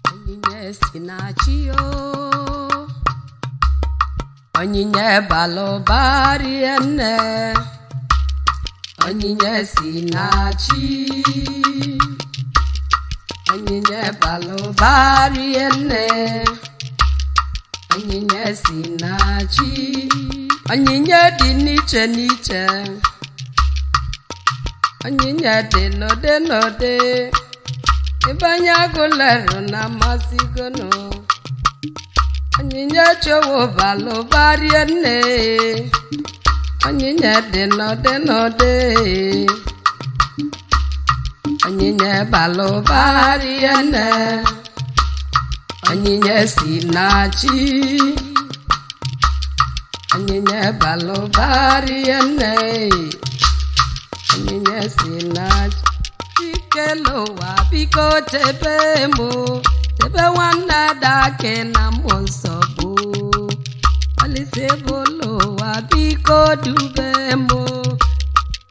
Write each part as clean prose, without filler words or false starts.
Onyinye si na Chiugo, Onyinye balụbara nne, Onyinye si na Chiugo, Onyinye balụbara nne, Onyinye si na Chiugo, Onyinye dị n'iche n'iche, Onyinye dị n'ụdị n'ụdị. Ibanye Aguleri na masigono, Onyinye Chiugo balụbara nne, Onyinye dị n'ụdị n'ụdị, Onyinye balụbara nne, Onyinye si na Chiugo, Onyinye balụbara nne, Onyinye si na Chiugo. Ikelowa biko chebe mụ, chebe nwanne dake na mmụọ nsọ bụ Olise bụlowa biko dube mụ,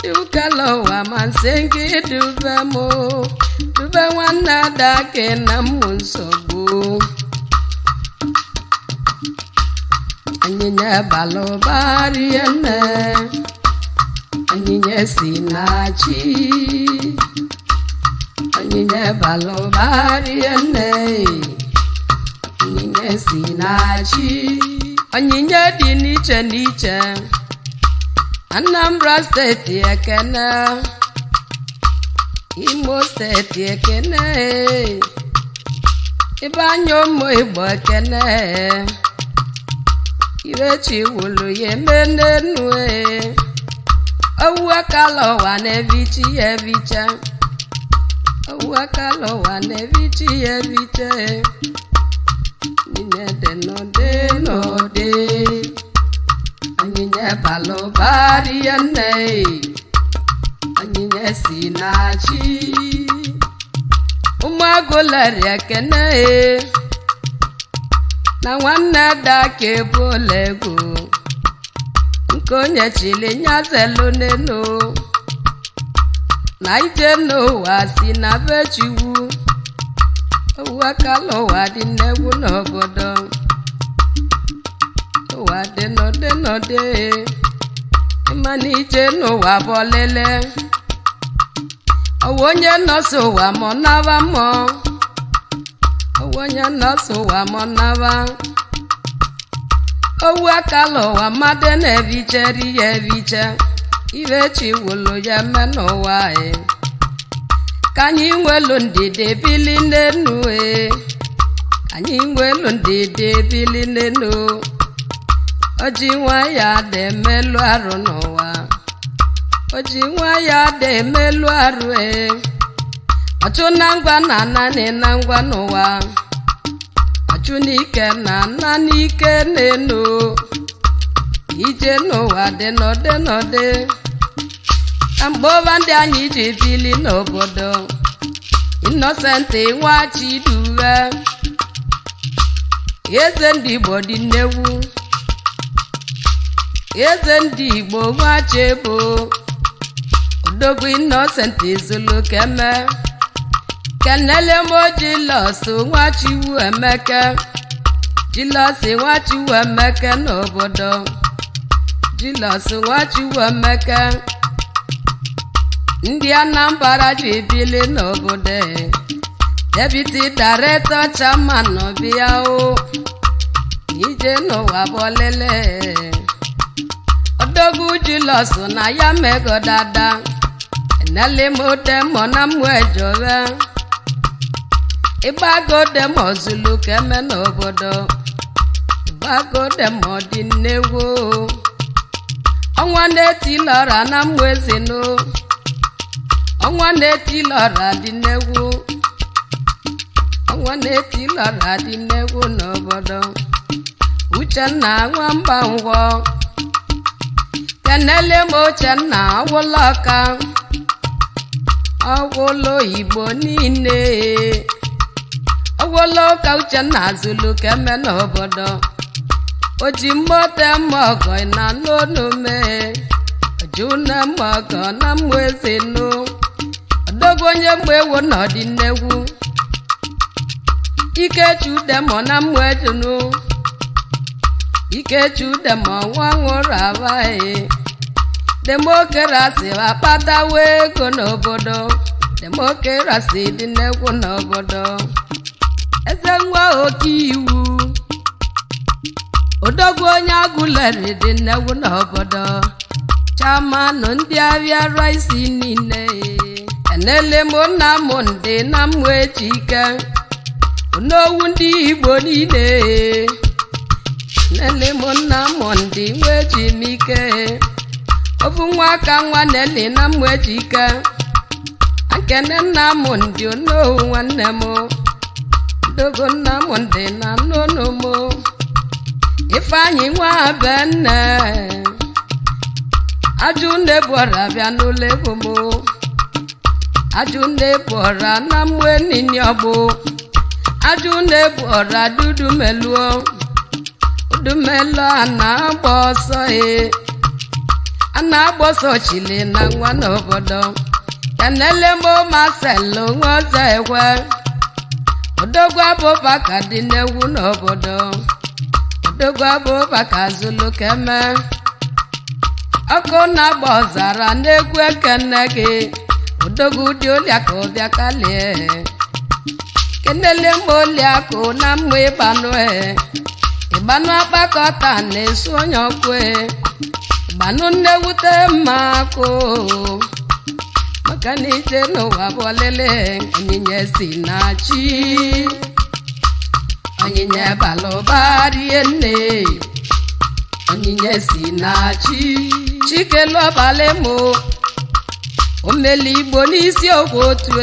Ikelowa ma nsị gị dube mụ, dube nwanne dake na mmụọ nsọ bụ Onyinye balụbara nne, Onyinye si na Chiugo, Onyinye balụbara nne, Onyinye si na Chiugo. Onyinye dị n'iche n'iche, Anambra steeti ekene, Imo steeti ekene, Ibanye ụmụ Igbo ekene, Iwe Chiwulu ya emenenu, Owu akalowa na-evichi ya evicha, Owu akalowa na-evichi ya evicha, Onyinye dị n'ụdị n'ụdị, Onyinye balụbara nne, Onyinye si na Chiugo. Ụmụ Aguleri ekene, na nwanne dake bụ Egwu, nke onye chili nyazelu n'elu, na ije n'ụwa si na be Chiugo. Owu akalowa dị n'egwu n'obodo, ụwa dị n'ụdị n'ụdị, ịma na ije n'ụwa bụ ọlele, ọwụ onye nọsọ ụwa mọ naba mmụọ, ọwụ onye nọsọ ụwa mọ naba. Owu akalowa mmadụ na-evicheri ya eviche, Iwe Chiwulu ya eme n'ụwa ka anyị nwelu ndidi bili n'enu, anyị nwelu ndidi bili n'enu. Oji nwa ya dị emelụ arụ n'ụwa, Oji nwa ya dị emelụ arụ, Ọchụ na ngwa na ananị na ngwa n'ụwa, Ọchụ n'ike na ananị ike n'enu. Ije n'ụwa dị n'ụdị n'ụdị, na mgbe ụba ndị anyị ji bili n'obodo, Innocent nwa Chiduwe, Eze ndị Igbo dị n'egwu, Eze ndị Igbo nwa Chebo, Odogwu Innocent Zulu keme, kenele mo Jilos nwa Chiwu Emeke, Jilos nwa Chiwu Emeke n'obodo, Jilos nwa Chiwu Emeke. Ndị Anambra ji bili n'obodo, Deputy Director Chairman bịa o, ije n'ụwa bụ ọlele. Odogwu Jilos na ya mego dada, enele mo demo na mwe jowe, Ịgbago demo Zulu keme n'obodo, Ịgbago demo dị n'egwu, ọnwa na-etilọra na mwezinu, ọnwa na-etilọra dị n'egwu, ọnwa na-etilọra dị n'egwu n'obodo. Uchenna nwamba ngwọ, kenele m Uchenna Awụlọka, Awụlọ Igbo niile, Awụlọka Uchenna Zulu keme n'obodo. Oji mmote mmọgọ na n'onume, Oju na mmọgọ na mwezinu, odogwu onye mgbe ewu n'ọdị nnegwu Ikechu demo na mwejunu Ikechu demo nwa nwụrụ abaghị demokrasi akpatawa ego n'obodo demokrasi dị n'egwu n'obodo eze nwa oke iwu odogwu onye Aguleri dị n'egwu n'obodo chamanụ ndị abịa raisi niile enele m nna m ndị na mmụ ejike n'owu ndị Igbo niile enele m nna m ndị nwe ji m ike ofu nwa aka nwa nele na mmụ ejike akene nna m ndị onowu nwanne m dogo nna m ndị na nnụnụ m Ifeanyị nwa benne ajụ na-ebora bịa n'ụlọ ego m ajụ na-ebora na mmụ enyi ọgbụ ajụ na-ebora dudu meluo a na-agba ọsọ a na-agba ọsọ chile na nwa n'obodo kenele m maselu nwaọzọ ekwe odogwu abụbaka dị n'egwu n'obodo odogwu abụbaka zulu keme ọkụ na-agba ọzara n'egwu ekene gị odogwu dị oliakụ bịa kalie kenele m oliakụ na mmụ ịgbanụ ịgbanụ akpakọta na-esu onye ọkụ ịgbanụ nnewute mma akụ maka na ije n'ụwa bụ olele onyinye si na chi onyinye balụbarie nne onyinye si na chi chikelu ọbalị mụ omeli Igbo n'isi okwu otu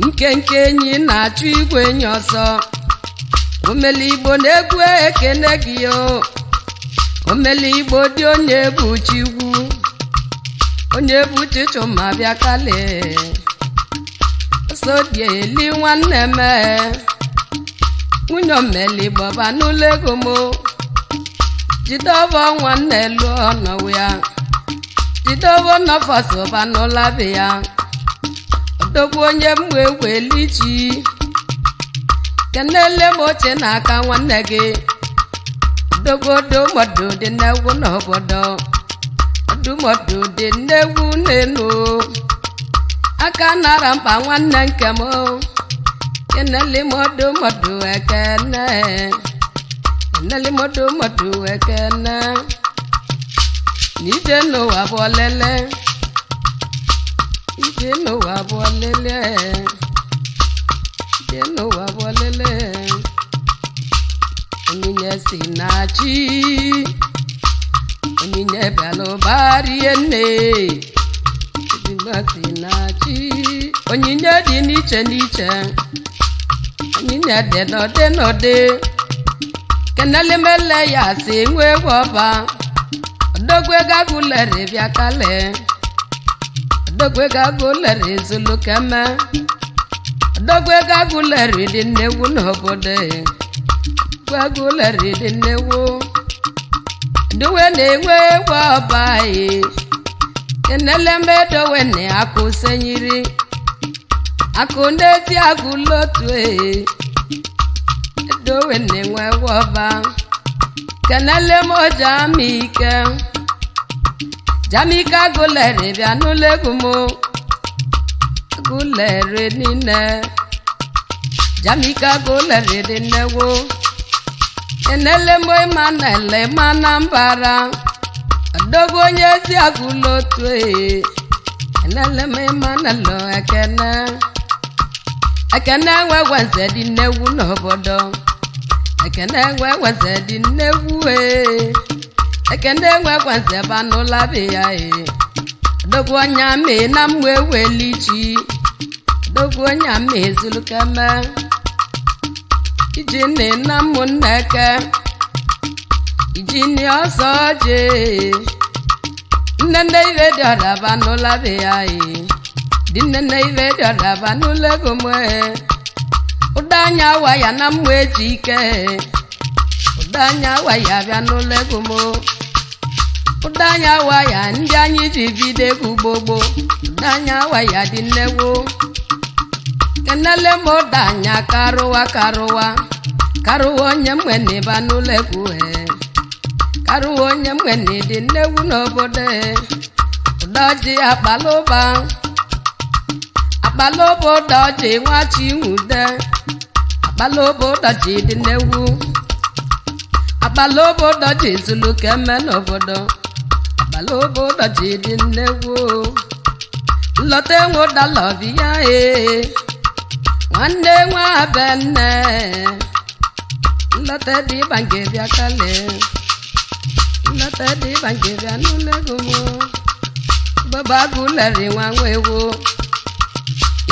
nkenke enyi na-achụ igwe enyi ọsọ omeli Igbo na-egwu ekene gị omeli Igbo dị onye bụ Chiugo onye bụ chichụ ma bịa kale so dị eli nwanne m nwunye omeli gbọba n'ụlọ ego m jidobo nwanne lụọ n'ọwụ ya jidobo nọfọsụba n'ụlọ be ya odogwu onye mgbe ewelichi kenele m oche n'aka nwanne gị odogwu odomodo dị n'egwu n'obodo odomodo dị n'egwu n'elu aka nara mkpa nwanne nke m kenele m odomodo ekene enele m odomodo ekene n'ije n'ụwa bụ olele ije n'ụwa bụ olele ije n'ụwa bụ olele onyinye si na chi onyinye bịalụbarie nne onyinye si na chi onyinye dị n'iche n'iche onyinye dị n'ode n'ode kenele mele ya si nwe ọba odogwu ego Aguleri bịa kale odogwu ego Aguleri zulu keme odogwu ego Aguleri dị nnegwu n'obodo Aguleri dị nnegwu duwe na-enwe egwu ọba kenele medowe na akụ senyiri akụ n'ezi agụlotu edowe na-enwe egwu ọba kenele m jamike Aguleri bịa n'ụlọ egwu m Aguleri niile jamike Aguleri dị nnegwu kenele m Emmanuel Manambara odogwu onye ezi agụlotu kenele m Emmanuel ekene nwegweze dị nnegwu n'obodo ekene nwegweze dị nnegwu ekene nwegweze ba n'ụlọ be ya odogwu onye amị na mmụ ewelichi odogwu onye amị zulu keme iji nne na ụmụnneke iji nne ọsọ je nne ibe dị ọdaba n'ụlọ be ya dị nne ibe dị ọdaba n'ụlọ ego m ụda anya waya na mmụ eji ike ụda anya waya bịa n'ụlọ ego m Udanya waya ndị anyị ji bido egwu gbogbo udanya waya dị nnegwu kenele m ụdanya karụwa onye mwene ba n'ụlọ egwu karụwa onye mwene dị nnegwu n'obodo ụdọji akpalụba ụdọji nwachi nwude akpalụba ụdọji dị nnegwu akpalụba ụdọji zulu keme n'obodo akpalụba ụdọji dị nnegwu nlọta enwe ụdalọbi ya nwanne nwa benne nlọta dị bangevia kale nlọta dị bangevia n'ụlọego m Iboba guleri nwa ewu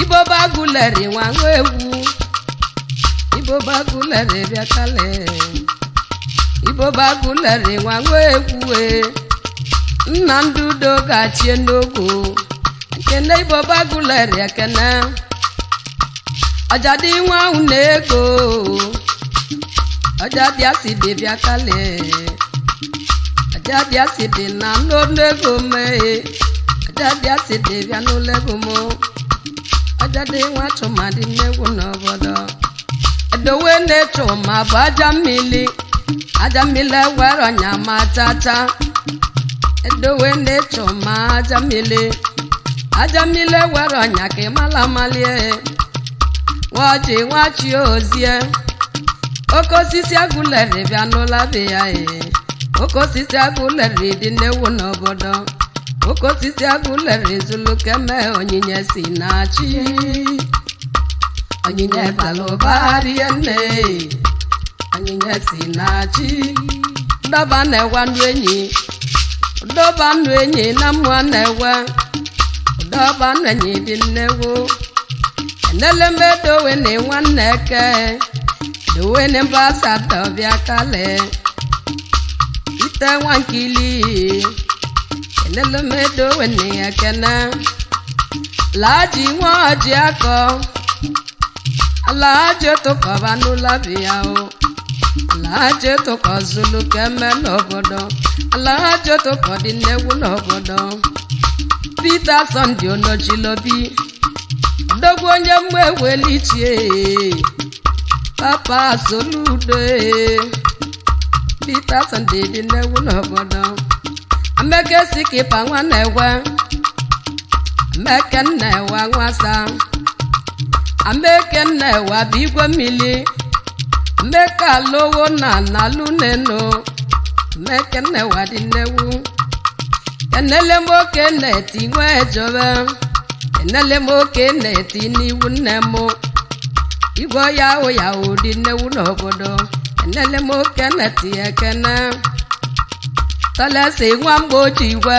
Iboba guleri nwa ewu Iboba guleri bịa kale Iboba guleri nwa ewu nna ndudo gachie n'ogo ekene Iboba guleri ekene Ajadi nwa unego Ajadi aside bịa kale Ajadi aside na n'onego me Ajadi aside bịa n'olego mo Ajadi nwa chụmadị nnegwu n'obodo edowe na-echụma bụ aja mmiri ewere ọnya ma chacha edowe na-echụma aja mmiri ewere ọnya ka ịmala malie nwaji nwachi ozie oke osisi agụleri bịa n'ụlọ be ya oke osisi agụleri dị nnegwu n'obodo oke osisi agụleri zulu keme onyinye si na-achị onyinye balụbarie nne onyinye si na-achị ndọba na-ewe ndụ enyi na mmụọ na-ewe ndọba ndụ enyi dị nnegwu enelemedowe na nwanne eke dowe na mbasa dọbịa kale ite nwankili enelemedowe na ekene laji nwa ọjị akọ alaji tụkọba n'ụlọ bịa alaji tụkọ zulu keme n'obodo alaji tụkọ dị nnegwu n'obodo Peter Sunday onochilobi odogwu onye mgbe ewelichie Papa Soludo Peter Sunday dị nnegwu n'obodo Ameke sikipa nwa na-ewe Ameke nna-ewe nwasa Ameke nna-ewe bụ igwe mmiri Ameke alowo na naluneno Ameke nna-ewe dị nnegwu Kenele moke na-eti nwe ejobe Kenele moke na-eti n'iwu nne m Igwe ya dị nnegwu n'obodo Kenele moke na-eti ekene Tolesi nwa mgbe oji igwe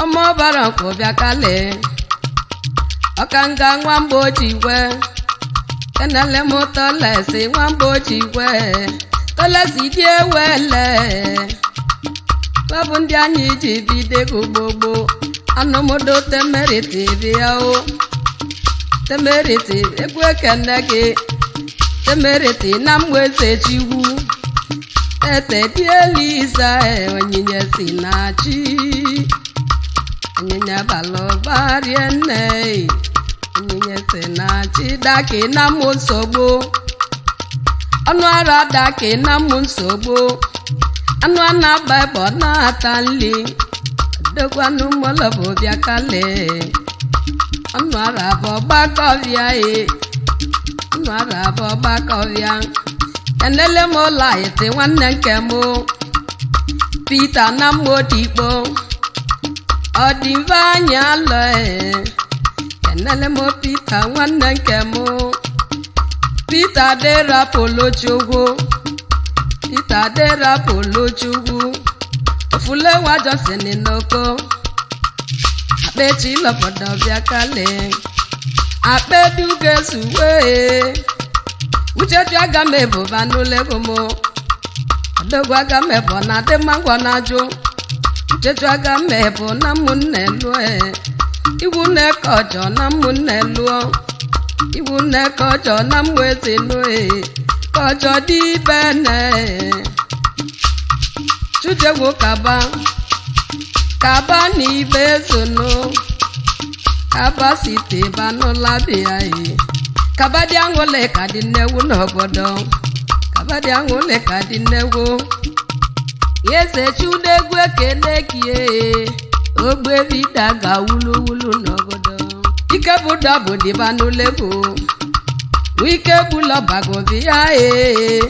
ọmọbara nkụ bịa kale ọkanga nwa mgbe oji igwe kenele m Tolesi nwa mgbe oji igwe Tolesi dị ewele babụ ndị anyị ji bido gbogbo anụmodo temeriti bịa temeriti egwu ekene gị temeriti na mgbeze Chiugo ete dị Eliza onyinye si na-achị onyinye balụbarie nne onyinye si na-achị daki na mmụ nsogbu ọnụ ara daki na mmụ nsogbu anụ a na-agba ebe ọ na-ata nli dogwanụ mọlọbụ bịa kale ọnụ ara bụ ọgbakọbịa ọnụ ara bụ ọgbakọbịa enele m ụlọ ite nwanne nke m Peter na mmodikpo ọ dị mfe anya alọ enele m Peter nwanne nke m Peter dera polochukwu Peter dera polochukwu ofulewa Johnson n'oko akpechi lọbọdọ bịa kale akpedugesuwe uchechi aga m ebuba n'ụlọego m odogwu aga m ebu na adị mangwa na-ajụ uchechi aga m ebu na ụmụnne lụọ iwu na-eke ọjọọ na ụmụnne lụọ iwu na-eke ọjọọ na mmụ eze lụọ ka ọjọọ dị ibe ne Chiugo kaba ni bezono kaba site banola biaye kaba di angole kadi newu n'obodo kaba di angole kadi newu yeze Chiugo ekenekie ogbe bidaga wulu n'obodo ike buda budi banulego wike bulo bago biaye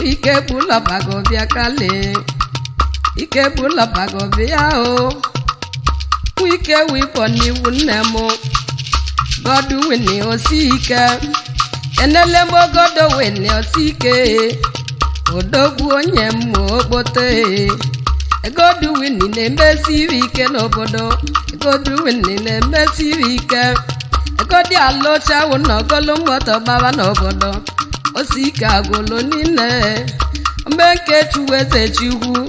wike bulo bago biakale ike bulo bago biao wike wipo ni wunemo godu wini osike enele mo godo wini osike odogwu onye mmo okpote godu wini na-emesiri ike n'obodo godu wini na-emesiri ike godi alocha wunogolo moto baba n'obodo osike agolo nile mgbe nke Chiugo Chiugo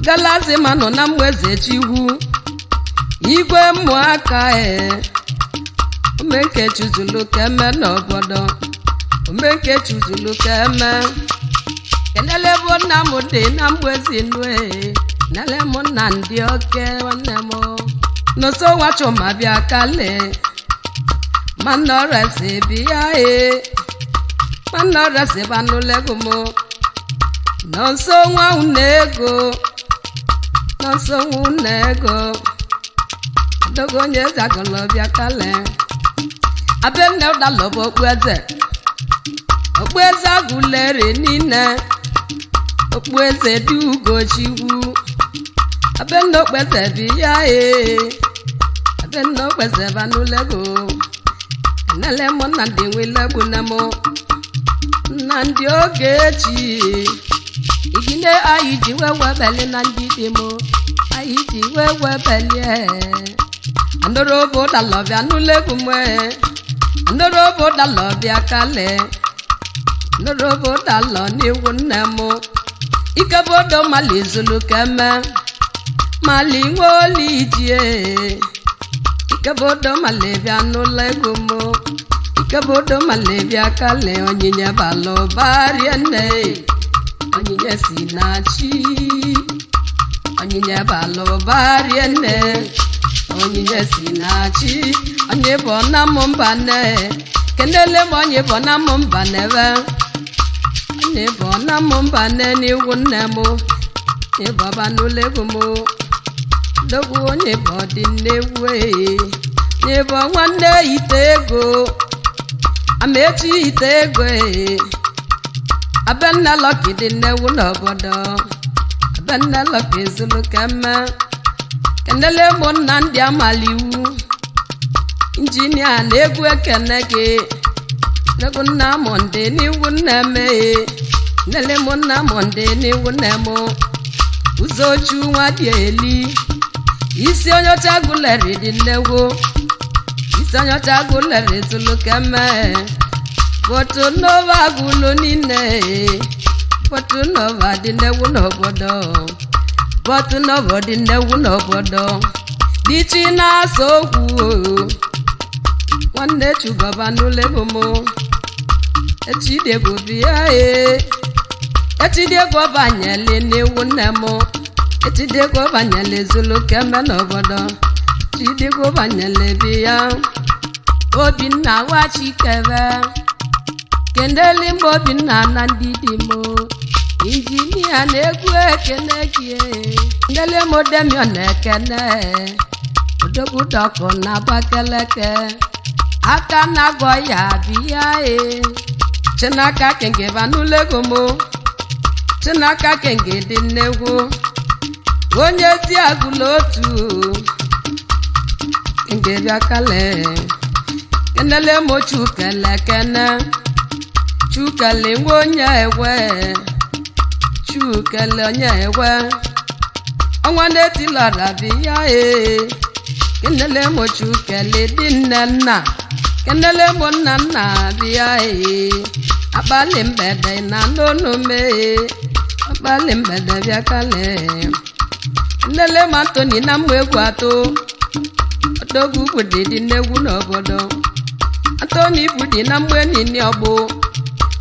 galazi mano na mweze Chiugo igwe mmụaka omenke chuzulu keme n'obodo omenke chuzulu keme kenele bụ nna m dị na mwezi nwe nele m na ndị oke nwanne m n'oso wacho ma bịa kale manorese biya manorese banulego mo n'oso nwa unego n'oso unego dogonye zagolo bịa kale abenne udalobo okpueze Aguleri nine okpueze Chiugo Chiugo abenne okpueze biya abenne okpueze banulego nele mo na ndị nwilegu nemo na ndị ogechi igine ayi ji wewe beli na ndị dimo ayi ji wewe beli andorobo dalobia nulegu mwe andorobo dalobia kale andorobo dalo ni wunemo ikebodo mali zulu keme mali ngoli jie ikebodo mali bia nulegu mo ikebodo mali bia kale Onyinye balo bariene Onyinye sinachi Onyinye balo bariene Onyinye sinachi onye bona mumbane kenele onye bona mumbane ve onye bona mumbane ni wunemo ni baba nulego mo dogu onye bodi newe ni bo nwanne itego amechi itego abenna lokidi newu n'obodo abenna lokizulu keme kenele mo na ndị amaliwu injinia na-egwu ekene gị lego nna monde n'iwu nneme nele mo nna monde n'iwu nnemo uzochu nwa dị eli isi onye ọcha Aguleri dị nnewo isi onye ọcha Aguleri zulu keme Botu nova gulo nine Botu nova dị nnewu n'obodo Botu nova dị nnewu n'obodo Dichi na-asa okwu nwanne Chiugo banulego mo echidego biya echidego banyele n'iwu nnemo echidego banyele zulu keme n'obodo echidego banyele biya Obinna wachikebe kendeli Obinna na ndị dimo injinia na-egwu ekene gie ndele modemio na-ekene odogwu dọkụ na Abakaleke aka na-agọ ya biya Chinaka kenge banulego mo Chinaka kenge dị nnegwu onye si agụla otu kenge bịa kale kenele mo Chukele kene Chukele nwe onye ewe Chukele onye ewe ọnwa na-etilara biya kenele mo Chukele dị nne kenele mo nna biya abalị mgbede na n'onume abalị mgbede bịa kale kenele mo Anthony na mgbe egwu atụ odogwu budi dị n'egwu n'obodo Anthony budi na mgbe nini ọgbụ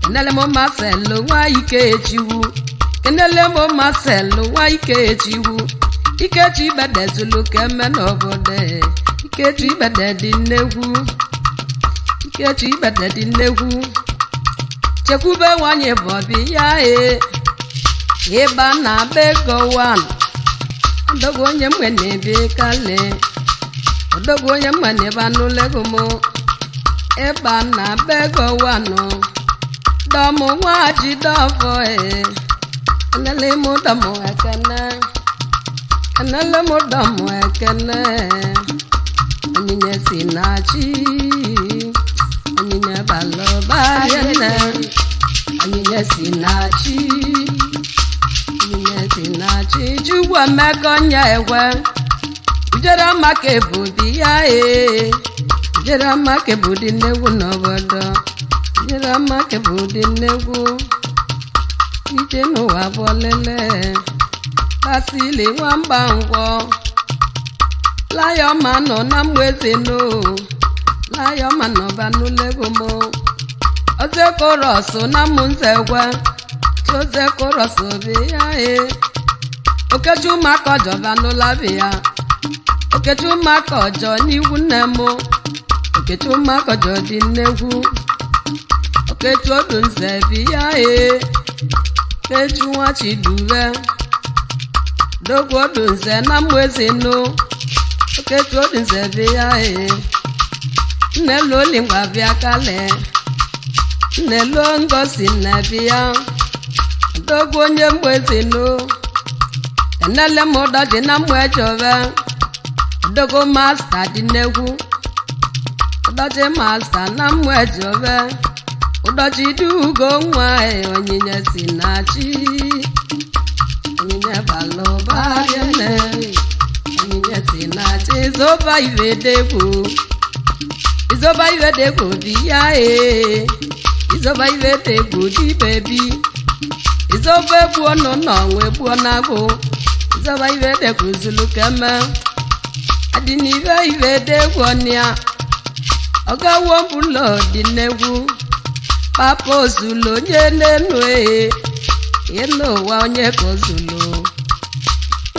kenele mo Marcelo nwa Ike Chiugo kenele mo Marcel nwa Ikechi bedezulu keme n'obodo Ikechi bede dị nnegwu chekwube nwanyị bọbi ya ịba na bego wan odogo onye mwe na-ebe kale odogo onye mwe na-ebe anụlego mo ịba na bego wano dọmụ nwa jidọfọ enele mụ dọmụ ekene Onyinye si na chi Onyinye baloba yene Onyinye si na chi Chiugo emeka onye ewe ujere maka ebudi ya ujere maka ebudi nnegwu n'obodo ujere maka ebudi nnegwu ije n'ụwa bọlele Basili nwamba ngwọ Layọma nọ na mweze no Layọma nọ banulego mo Ozekoroso na munzegwe Ozekoroso be ya Okechumaka ọjọ banula be ya Okechumaka ọjọ n'iwu nne mo Okechumaka ọjọ dị nnegwu Okechu odu nze be ya Okechu nwa Chidure Dogo dunze na mwezi no Okechu dunze bia Nelo lingwa bia kale Nelo ngosi na bia Dogo onye mwezi no Enele moda di na mwejove Dogo master di negwu Udoji master na mwejove Udoji dugo nwa Onyinye si na chi Onyinye baloba yene Onyinye si na chi Izoba ivedegwu biya Izoba ivedegwu di baby Izoba egwu ọnụ n'ọnwa egwu ọnagụ Izoba ivedegwu zulu keme Adinive ivedegwu ọnịa Ọgawo mbulo dị nnegwu Papa ozulu onye n'enu Yelo wa onye kozulu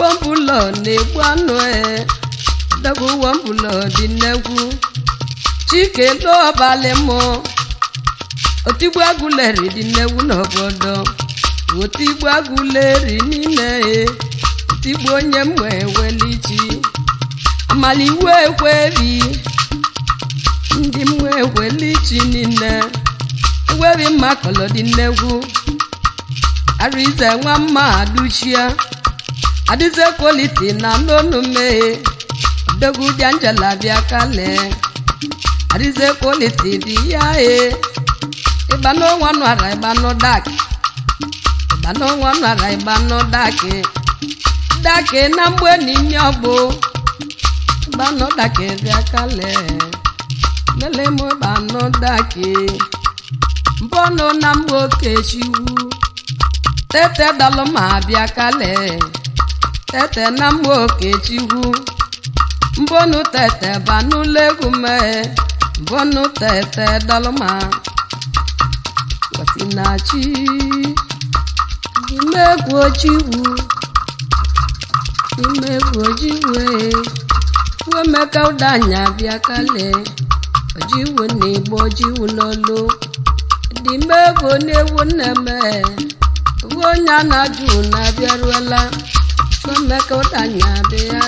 Wambulo na-egbu anụ Dogo wambulo dị nnegwu Chike lo abalị mụ Otigbu Aguleri dị nnegwu n'obodo Otigbu Aguleri niile Otigbu onye mwe welichi Amali wekweri Ndị mwe welichi niile Eweri makọlọ dị nnegwu Arize nwa mma aduchia Adize quality na nonu me Dogu di Angela bia kale Adize quality di ya Ibano wanu ara ibano dak Ibano wanu ara ibano dake Dake na mbwe ni nyobo Ibano dake bia kale Nele mo ibano dake Mbono na mbo Chiugo Tete daloma bia kale Tete na mbo Chiugo Mbonu tete banulegu me Mbonu tete daloma Wasinachi Imegwu Chiugo Wemeka udanya bia kale Ojiwo n'Igbo ojiwo n'olu Dimegwu n'ewu neme Wonya na ju na biaruela Wemeka udanya bia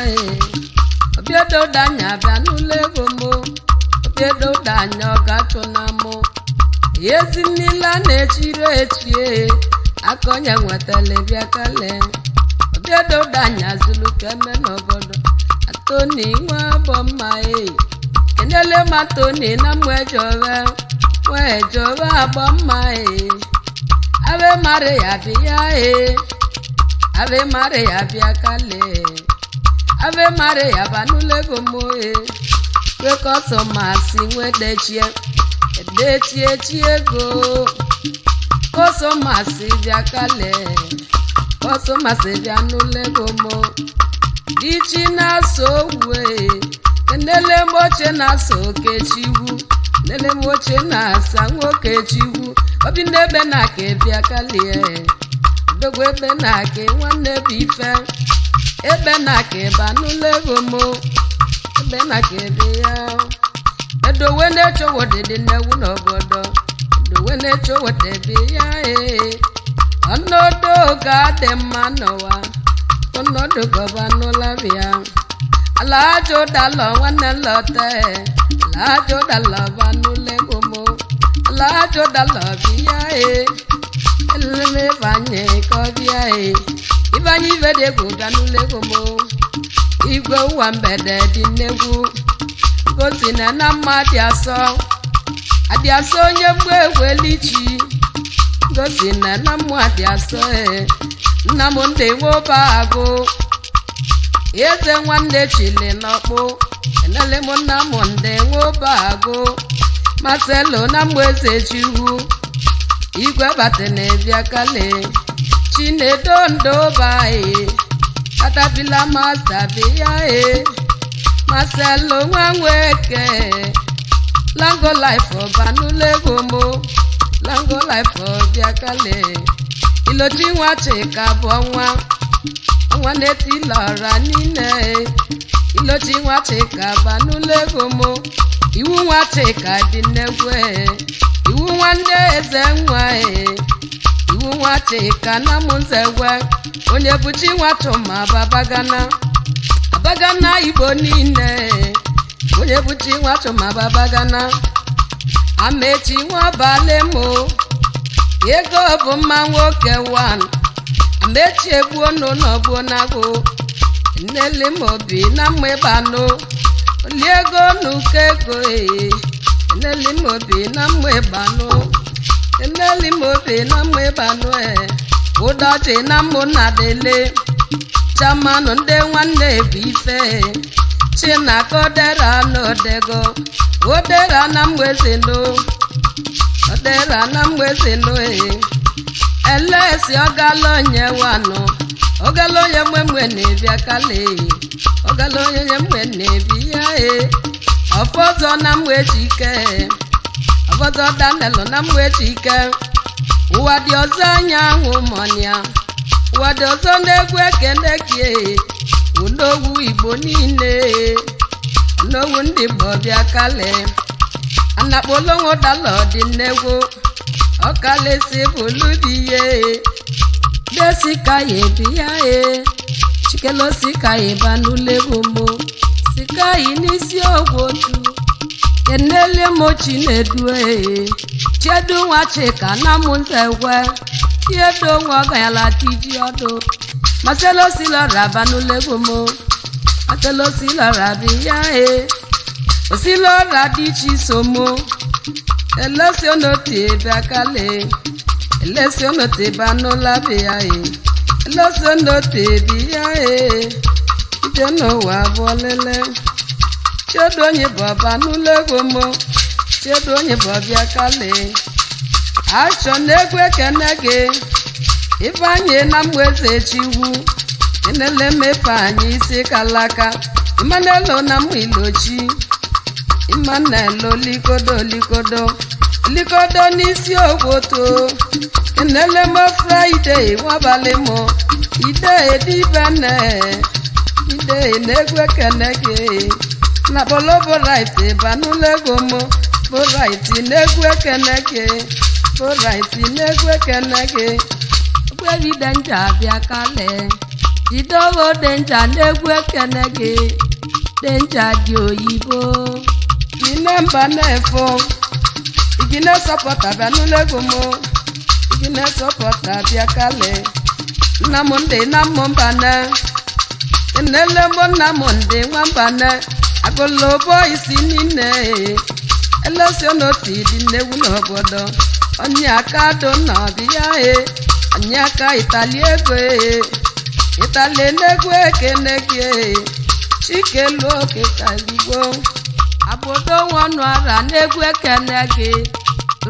Obiedo udanya bia n'ulego mo Obiedo udanya ọgacho na mo Yezi nila na-echiri echie Akonye nwetele bia kale Obiedo udanya zulu keme n'obodo Atoni nwa bomma Kenele matoni na mwejove bomma Ave Maria bia Ave Maria bia kale Ave Maria banulego mo Wekoso masi nwedechie chiego Koso masi bia kale Koso masi bia nulego mo Dichi na so we Kenele moche na so Chiugo Nele moche na sa nwoke Chiugo Obi nebe na ke bia kale dogo ebe na-aka nwanne bụ ife ebe na-aka ebe anụla ego mo ebe na-aka ebe ya edowe na-eche wodede nnewu n'obodo edowe na-eche wodebe ya ọnọdụ ga dị mma n'ụwa ọnọdụ gọba n'ụla bịa alajo dalọ nwanne lọte alajo dalọ banụla ego mo alajo dalọ bịa elele banye kọbịa ịbanye ibe dị egwu banụla ego mo igwe ụwa mgbede dị nnegwu gosi na mma dị asọ onye mgbe egwelichi gosi na mma dị asọ nna m ndị nwoba agụ eze nwanne chile n'ọkpụ enele m nna m ndị nwoba agụ maselo na mgbe eze chiwu igwe bata na-ebịa kale chinedo ndoba katapila masabi ya maselo nwa nweke lango life banụla ego mo lango life bịa kale iloti nwa chika bụ ọnwa na-eti lọra niile iloti nwa chika banụla ego mo iwu nwa chika dị nnegwu iwu nwanne eze nwa iwu nwa chika na mụnzegwe onye bụchi nwa chụma babagana igbo niile onye bụchi nwa chụma babagana amechi nwa balemo ego bụ mma nwoke wan amechi egbuo n'ọbụ nago nnele mobi na mmebano oliego n'uko ego nnele mobi na mmebano nnele mobi na mmebano ụdọchi na mmụ na dele chamanụ ndị nwanne bụ ife chinakodera n'odego odera na mgbezeno odera na mgbezeno elesi ọgalonye wanụ ọgalonye mgbe na-ebịa kale ọgalonye mgbe na-ebi ya ọfọzọ na mgbechike ọfọzọ danelo na mgbechike ụwa dị ọzọ anyanwụ mọnya ụwa dị ọzọ na-egwu ekene kie ụlọogwu igbo niile ụlọogwu ndị Igbo bịa kale anakpolonwo dala dị nnegwu ọkalesi bụlubiye desi ka ya ebi ya chikelosi ka ya banụla ego mo sika yi n'isi ogwu otu kenele mochi na-edu chedu nwa chika na mụnzegwe tiedo nwa ọganyala tiji ọdụ maselosi lọra banụla ego mo maselosi lọra bi ya osilọra dị iche somo elesi onote ebe akale elesi onote banụla be ya elesi onote bi ya ije n'ụwa abụọ lele chedu onye bụ banụla ego mo chedu onye bụ ọbịa kale achọ na egwu ekene gị ifeanyị na mgbeze chiwu enele mmepe anyị isi kalaka imanelo na mmụ ilochi imanelo likodo n'isi ogwoto enele mo Friday nwabalị mo ide edibene ide na-egwu ekene gị na bolobo right banụla ego mo bo right na-egwu ekene gị bo right na-egwu ekene gị ogweri denja abịa kale jidogo denja na-egwu ekene gị denja dị oyibo ine mba na-efo igine sọpọta banụla ego mo igine sọpọta abịa kale nna m ndị na mmụ mbana enele mbo nna m ndị nwambana agolobo isi niile elesi onoti dị nnegwu n'obodo onye aka do na ọbịa onye aka itali ego itali n'egwu ekene gị chikelu oke kaligbo abodo nwọnụ ara n'egwu ekene gị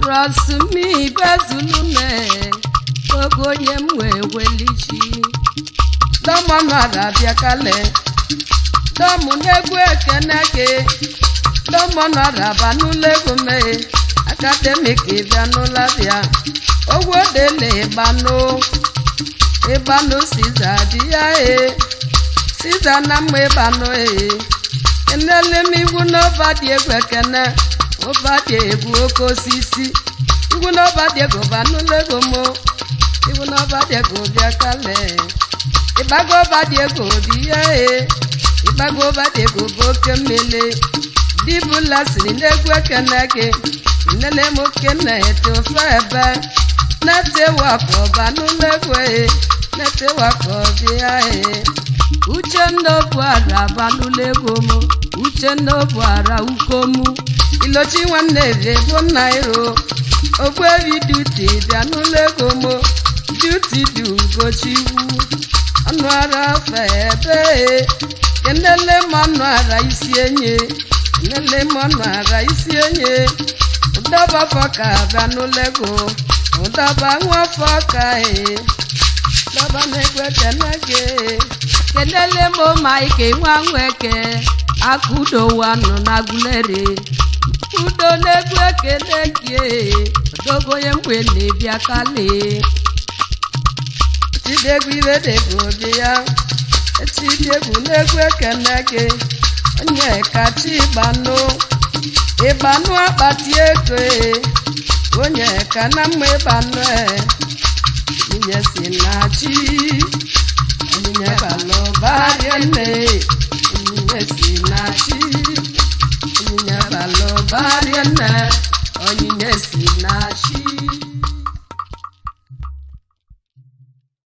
rọsumi bezulume ogo onye m wee welichi dọmọnụ ara bịa kale dọmụ n'egwu ekene gị dọmọnụ ara banụla ego mee akademik bịa n'ụla bịa ogwo dele gbanụ ịbanụ siza dị ya siza na mma ịbanụ enele m igwu n'ọba dị egwu ekene ọba dị egwu oke osisi igwu n'ọba dị egwu banụla ego mo igwu n'ọba dị egwu bịa kale ịgbago ọba dị egwu dị ya ịgbago ọba dị egwu bụ oke mmele dibụla siri n'egwu ekene gị nnele m oke na-ete ofe ebe na-etewakọ banụla egwu na-etewakọ bịa Uchenna Obuara banụla ego m Uchenna Obuara ukomu ilochi nwanne eze bụ nairo ogbebi duti bịanụla ego m duti dị ugochiwu ọnụ ara fe ebe kenele m ọnụ ara isi enye kenele m ọnụ ara isi enye ụdọba fọka bịanụla ego ụdọba nwafọ ka dọba na-egwe kenege kenele m Mike nwa nweke akudo wanụ na Aguleri udo na-egwu ekele gị odogoye mgbe na-ebịa kale chidegwu iredego dị ya chidegwu na-egwu ekele gị onye kacha ịgbanụ akpati ego onye ka na mma ịgbanụ nwunye si na chi Onyinye balụ barịa nne